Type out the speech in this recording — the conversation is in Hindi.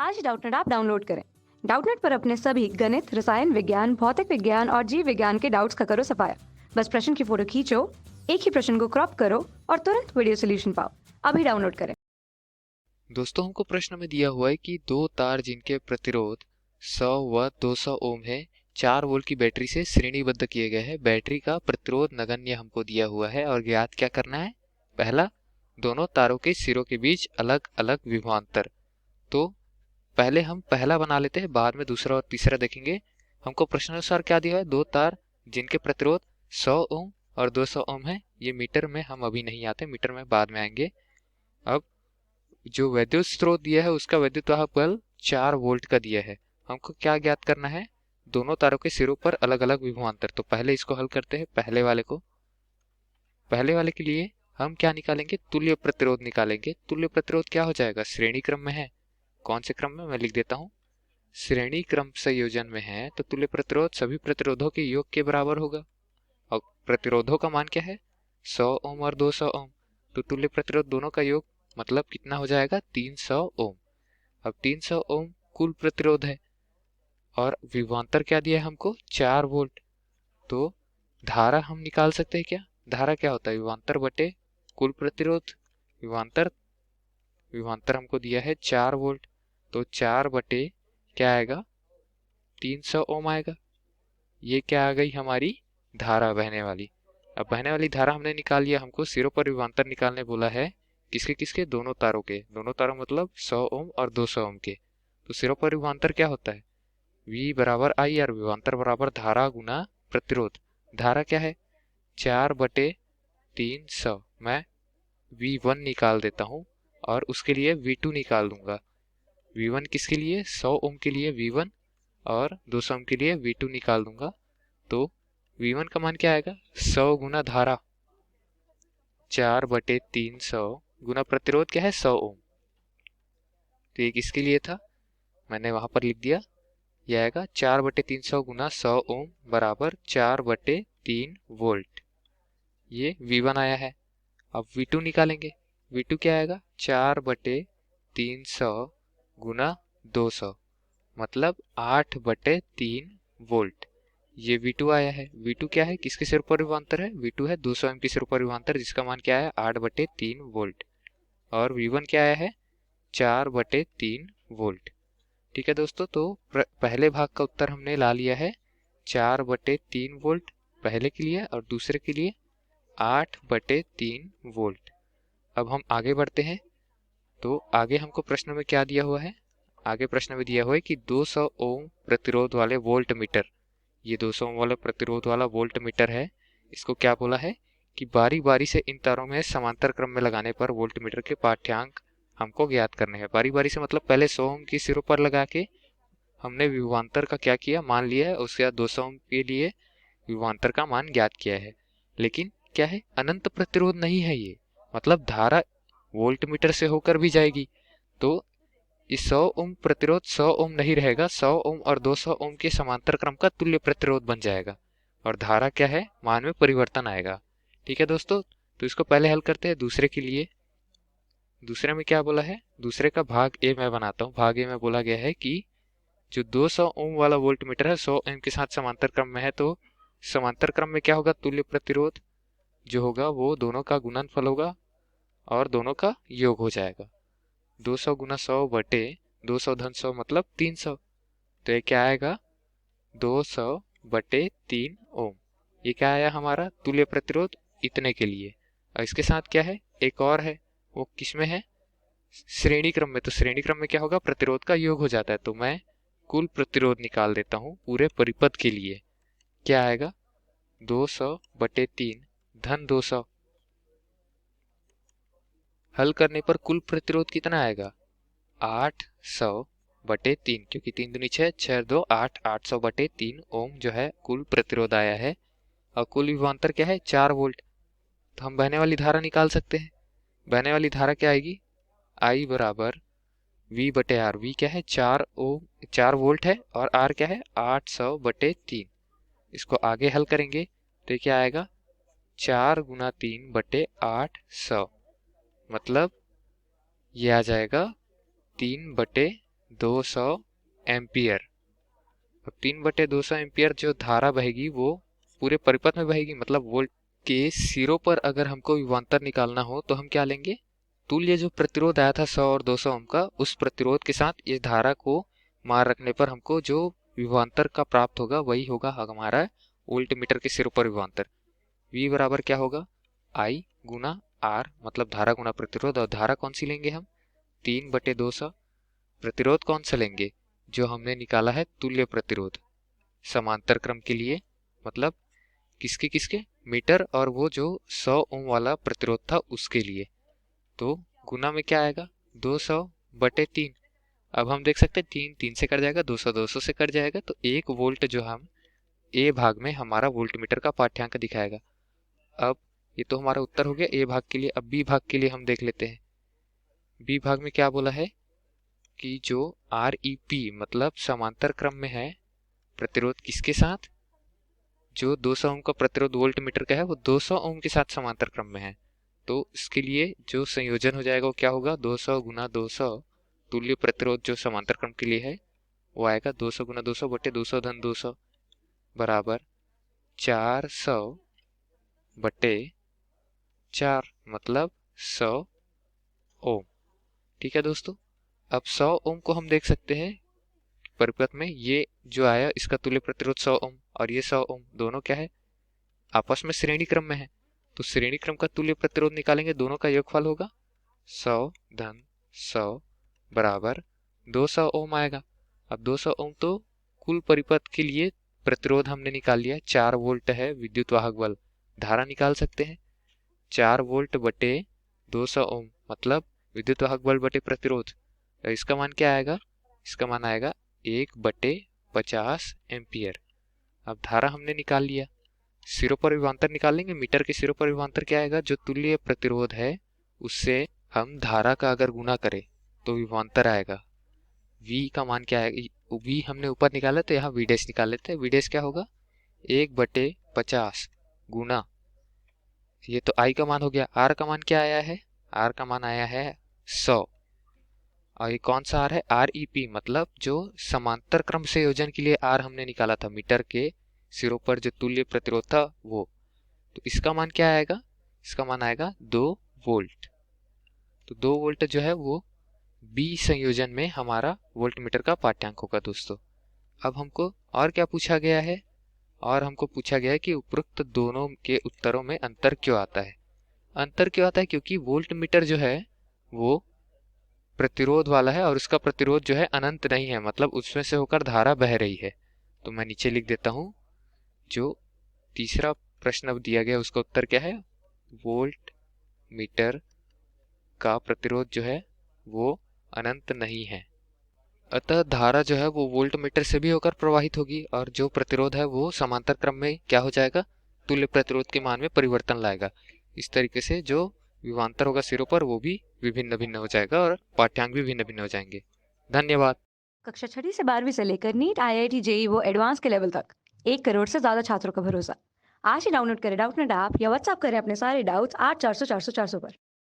आज डाउटनेट ऐप डाउनलोड करें। डाउटनेट पर अपने सभी गणित, रसायन विज्ञान, भौतिक विज्ञान और जीव विज्ञान के डाउट्स का करो सफाया। बस प्रश्न की फोटो खींचो, एक ही प्रश्न को क्रॉप करो और तुरंत वीडियो सोल्यूशन पाओ। अभी डाउनलोड करें। दोस्तों, हमको प्रश्न में दिया हुआ है कि दो तार जिनके प्रतिरोध 100 व 200 ओम है 4 वोल्ट की बैटरी से श्रेणीबद्ध किए गए हैं। बैटरी का प्रतिरोध नगण्य हमको दिया हुआ है और ज्ञात क्या करना है। पहला, दोनों तारों के सिरों के बीच अलग अलग विभवांतर। तो पहले हम पहला बना लेते हैं, बाद में दूसरा और तीसरा देखेंगे। हमको प्रश्नानुसार क्या दिया है, दो तार जिनके प्रतिरोध 100 ओम और 200 ओम है। ये मीटर में हम अभी नहीं आते, मीटर में बाद में आएंगे। अब जो विद्युत स्रोत दिया है उसका विद्युत वाहक बल 4 वोल्ट का दिया है। हमको क्या ज्ञात करना है, दोनों तारों के सिरों पर अलग अलग विभवांतर। तो पहले इसको हल करते हैं, पहले वाले को। पहले वाले के लिए हम क्या निकालेंगे, तुल्य प्रतिरोध निकालेंगे। तुल्य प्रतिरोध क्या हो जाएगा, श्रेणी क्रम में है। कौन से क्रम में, मैं लिख देता हूँ। श्रेणी क्रम संयोजन में है तो तुल्य प्रतिरोध सभी प्रतिरोधों के योग के बराबर होगा। और प्रतिरोधों का मान क्या है, 100 ओम और 200 ओम। तो तुल्य प्रतिरोध दोनों का योग मतलब कितना हो जाएगा, 300 ओम। अब 300 ओम कुल प्रतिरोध है और विभवांतर क्या दिया है हमको, 4 वोल्ट। तो धारा हम निकाल सकते हैं क्या। धारा क्या होता है, विभवांतर बटे कुल प्रतिरोध। विभवांतर विभवांतर हमको दिया है 4 वोल्ट, तो 4 बटे क्या आएगा, 300 ओम आएगा। ये क्या आ गई हमारी धारा बहने वाली। अब बहने वाली धारा हमने निकाल लिया, हमको सिरों पर विभवांतर निकालने बोला है। किसके किसके, दोनों तारों के। दोनों तारों मतलब 100 ओम और 200 ओम के। तो सिरों पर विभवांतर क्या होता है, V बराबर आई और विभवांतर बराबर धारा गुना प्रतिरोध। धारा क्या है, 4/300। मैं V1 निकाल देता हूँ और उसके लिए V2 निकाल दूंगा। V1 किसके लिए, 100 ओम के लिए V1 और 200 ओम के लिए V2 निकाल दूंगा। तो V1 का मान क्या आएगा, 100 गुना धारा, 4/300 गुना प्रतिरोध क्या है, 100 ओम। तो ये किसके लिए था, मैंने वहां पर लिख दिया। यह आएगा 4/300 गुना 100 ओम बराबर 4/3 वोल्ट। ये V1 आया है। अब V2 निकालेंगे। V2 क्या आएगा, 4/300 गुना 200 मतलब 8/3 वोल्ट। ये V2 आया है। V2 क्या है, किसके सिर पर विभवांतर है, V2 है 200 ओम के सिर पर विभवांतर, जिसका मान क्या है, 8/3 वोल्ट। और V1 क्या आया है, 4/3 वोल्ट। ठीक है दोस्तों, तो पहले भाग का उत्तर हमने ला लिया है 4/3 वोल्ट पहले के लिए, और दूसरे के लिए 8/3 वोल्ट। अब हम आगे बढ़ते हैं। तो आगे हमको प्रश्न में क्या दिया हुआ है, आगे प्रश्न में दिया हुआ है कि 200 ओम प्रतिरोध वाले वोल्ट मीटर, ये 200 ओम वाला प्रतिरोध वाला वोल्ट मीटर है। इसको क्या बोला है कि बारी बारी से इन तारों में समांतर क्रम में लगाने पर वोल्ट मीटर के पाठ्यांक हमको ज्ञात करने हैं। बारी बारी से मतलब पहले 100 ओम की सिरों पर लगा के हमने विभवांतर का क्या किया, मान लिया है। उसके बाद 200 ओम के लिए विभवांतर का मान ज्ञात किया है। लेकिन क्या है, अनंत प्रतिरोध नहीं है ये, मतलब धारा वोल्ट मीटर से होकर भी जाएगी। तो इस 100 ओम प्रतिरोध 100 ओम नहीं रहेगा, 100 ओम और 200 ओम के समांतर क्रम का तुल्य प्रतिरोध बन जाएगा और धारा क्या है, मान में परिवर्तन आएगा। ठीक है दोस्तों, तो इसको पहले हल करते हैं दूसरे के लिए। दूसरे में क्या बोला है, दूसरे का भाग ए मैं बनाता हूँ। भाग ए में बोला गया है कि जो 200 ओम वाला वोल्ट मीटर है 100 ओम के साथ समांतर क्रम में है, तो समांतर क्रम में क्या होगा, तुल्य प्रतिरोध जो होगा वो दोनों का गुणनफल होगा और दोनों का योग हो जाएगा। 200 गुना 100 बटे 200 धन 100 मतलब 300। तो ये क्या आएगा, 200/3 ओम। ये क्या आया हमारा तुल्य प्रतिरोध इतने के लिए। और इसके साथ क्या है, एक और है, वो किस में है, श्रेणी क्रम में। तो श्रेणी क्रम में क्या होगा, प्रतिरोध का योग हो जाता है। तो मैं कुल प्रतिरोध निकाल देता हूँ पूरे परिपथ के लिए। क्या आएगा, 200/3 धन 200। हल करने पर कुल प्रतिरोध कितना आएगा, 800/3, क्योंकि 3 दूनी 6, 6 2 8, 800/3 ओम जो है कुल प्रतिरोध आया है। और कुल विभवांतर क्या है, 4 वोल्ट। तो हम बहने वाली धारा निकाल सकते हैं। बहने वाली धारा क्या आएगी, I बराबर V/R। V क्या है, 4 वोल्ट है और R क्या है, 800/3। इसको आगे हल करेंगे तो क्या आएगा, 4 गुना 3/800 मतलब ये आ जाएगा 3/10। 200 एम्पियर। अब 3/200 एम्पियर जो धारा बहेगी वो पूरे परिपथ में बहेगी, मतलब वोल्ट के सिरों पर अगर हमको विभवांतर निकालना हो तो हम क्या लेंगे, तुल्य जो प्रतिरोध आया था 100 और 200 ओम का, उस प्रतिरोध के साथ इस धारा को मार रखने पर हमको जो विभवांतर का प्राप्त होगा वही होगा हमारा वोल्ट मीटर के सिरों पर विभवांतर। V बराबर क्या होगा, I गुना R, मतलब धारा गुना प्रतिरोध। और धारा कौन सी लेंगे हम, 3/200। प्रतिरोध कौन सा लेंगे, जो हमने निकाला है तुल्य प्रतिरोध समांतर क्रम के लिए, मतलब किसके किसके, मीटर और वो जो 100 ओम वाला प्रतिरोध था उसके लिए। तो गुना में क्या आएगा, 200/3। अब हम देख सकते हैं 3 3 से कट जाएगा, 200 200 से कट जाएगा, तो 1 वोल्ट जो हम ए भाग में हमारा वोल्ट मीटर का पाठ्यांक दिखाएगा। अब ये तो हमारा उत्तर हो गया ए भाग के लिए। अब बी भाग के लिए हम देख लेते हैं। बी भाग में क्या बोला है कि जो आर ई पी मतलब समांतर क्रम में है प्रतिरोध किसके साथ, जो 200 ओम का प्रतिरोध वोल्ट मीटर का है वो 200 ओम के साथ समांतर क्रम में है। तो इसके लिए जो संयोजन हो जाएगा वो क्या होगा, 200 गुना 200 तुल्य प्रतिरोध जो समांतर क्रम के लिए है वो आएगा 200 गुना 200 बटे 200 धन 200 बराबर 400 बटे 4, मतलब 100 ओम। ठीक है दोस्तों, अब 100 ओम को हम देख सकते हैं परिपथ में, ये जो आया इसका तुल्य प्रतिरोध 100 ओम और ये 100 ओम दोनों क्या है, आपस में श्रेणी क्रम में है। तो श्रेणी क्रम का तुल्य प्रतिरोध निकालेंगे, दोनों का योगफल होगा 100 धन 100 बराबर 200 ओम आएगा। अब 200 ओम तो कुल परिपथ के लिए प्रतिरोध हमने निकाल लिया, 4 वोल्ट है विद्युत वाहक बल। धारा निकाल सकते हैं, 4 वोल्ट बटे 200 ओम मतलब विद्युत वाहक बल बटे प्रतिरोध। तो इसका मान क्या आएगा, इसका मान आएगा 1/50 एम्पियर। अब धारा हमने निकाल लिया, सिरों पर विभवांतर निकालेंगे। मीटर के सिरों पर विभवांतर क्या आएगा, जो तुल्य प्रतिरोध है उससे हम धारा का अगर गुना करें तो विभवांतर आएगा। V का मान क्या है, V हमने ऊपर निकाला तो यहाँ V डैश निकाल लेते हैं। V डैश क्या होगा, 1/50 गुना, ये तो I का मान हो गया। R का मान क्या आया है, R का मान आया है 100। और ये कौन सा R है, REP मतलब जो समांतर क्रम संयोजन के लिए R हमने निकाला था, मीटर के सिरों पर जो तुल्य प्रतिरोध था वो। तो इसका मान क्या आएगा, इसका मान आएगा 2 वोल्ट। तो 2 वोल्ट जो है वो बी संयोजन में हमारा वोल्ट मीटर का पाठ्यांक होगा दोस्तों। अब हमको और क्या पूछा गया है, और हमको पूछा गया है कि उपरोक्त दोनों के उत्तरों में अंतर क्यों आता है। अंतर क्यों आता है, क्योंकि वोल्ट मीटर जो है वो प्रतिरोध वाला है और उसका प्रतिरोध जो है अनंत नहीं है, मतलब उसमें से होकर धारा बह रही है। तो मैं नीचे लिख देता हूं, जो तीसरा प्रश्न अब दिया गया उसका उत्तर क्या है, वोल्ट मीटर का प्रतिरोध जो है वो अनंत नहीं है। अतः धारा जो है वो वोल्ट मीटर से भी होकर प्रवाहित होगी और जो प्रतिरोध है वो समांतर क्रम में क्या हो जाएगा, तुल्य प्रतिरोध के मान में परिवर्तन लाएगा। इस तरीके से जो विभवांतर होगा सिरों पर वो भी विभिन्न भिन्न हो जाएगा और पाठ्यांक भी भिन्न भिन्न हो जाएंगे। धन्यवाद। कक्षा 6 से 12वीं से लेकर नीट, IIT, JEE वो एडवांस के लेवल तक 1 करोड़ से ज्यादा छात्रों का भरोसा। आज ही डाउनलोड करें डाउटनेट ऐप या व्हाट्सएप करें अपने सारे डाउट्स 8400 400 400 पर।